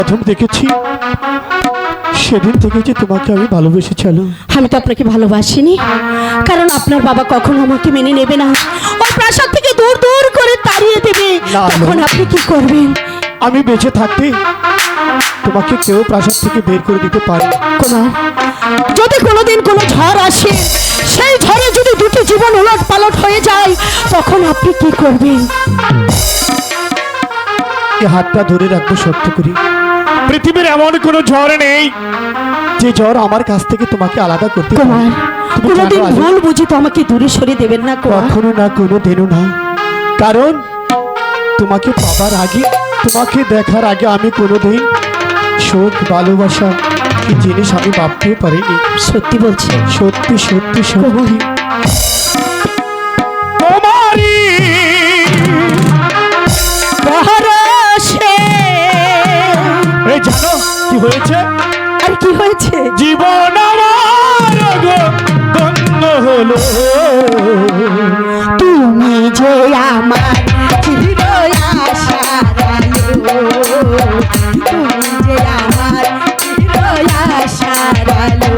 প্রথম দেখেছি সেদিন থেকে যে তোমাকে আমি ভালোবেসেছি। আমি তো আপনাকে ভালোবাসিনি, কারণ আপনার বাবা কখনো আমাকে মেনে নেবে না, ওই প্রাসাদ থেকে দূর দূর করে তাড়িয়ে দেবে। না, তখন আপনি কি করবেন? আমি বেঁচে থাকতে তোমাকে কেউ প্রাসাদ থেকে বের করে দিতে পারে। কুমার, যদি কোনোদিন কোনো ঝড় আসে, সেই ঝড়ে যদি দুটি জীবন উলট পালট হয়ে যায়, তখন আপনি কি করবেন? এই হাতটা ধরে রাখবো সত্য করি, পৃথিবীর এমন কোনো ঝড় নেই যে ঝড় আমার কাছ থেকে তোমাকে আলাদা করতে পারে। কুমার, তুমি কোনোদিন জানো আলো? ভুল বুঝি তো আমাকে দূরে সরিয়ে দেবেন না কুমার। কখনো না, কোনো দিনও না। কারণ তোমাকে পাবার আগে, তোমাকে দেখার আগে আমি কোনোদিন শোক ভালোবাসা কি জিনিস আমি ভাবতেও পারিনি। সত্যি বলছি? সত্যি সত্যি সত্যি। তোমারই ভরসে। এই জানো কি হয়েছে? আর কি হয়েছে? জীবন আমার গো ধন্য হলো। তুমি যে আমার চির আশার আলো, তুমি যে আমার চির আশার আলো।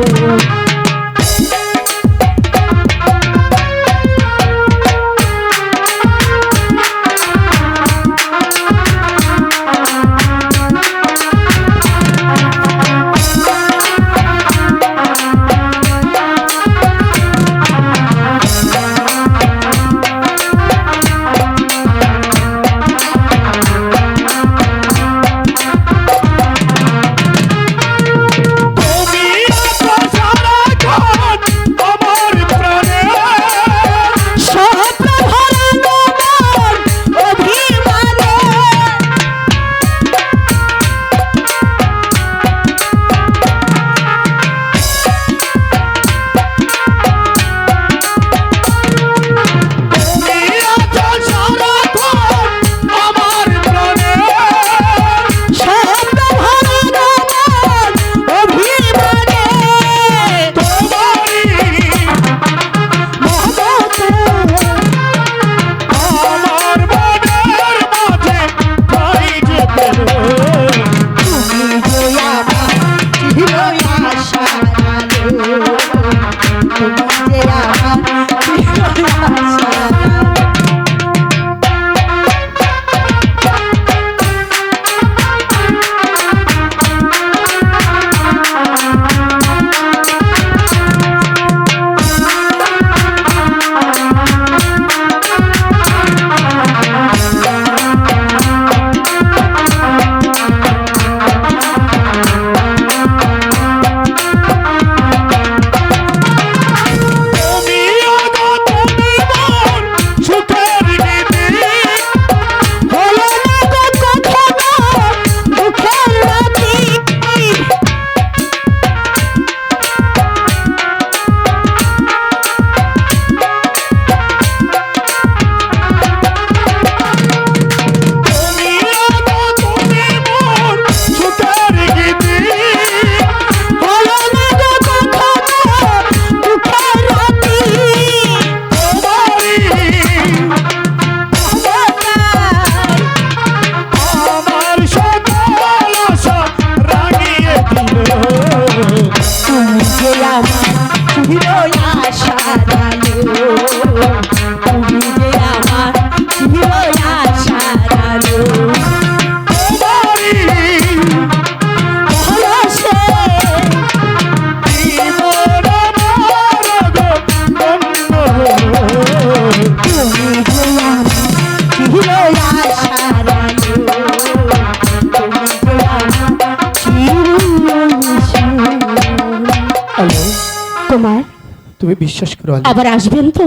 তুমি বিশ্বাস করো আলী, আবার আসবেন তো?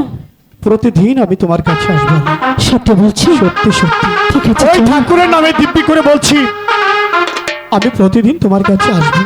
প্রতিদিন আমি তোমার কাছে আসবো। সত্যি বলছি? সত্যি সত্যি। ঠিক আছে, ওই ঠাকুরের নামে দিব্যি করে বলছি, আমি প্রতিদিন তোমার কাছে আসবো।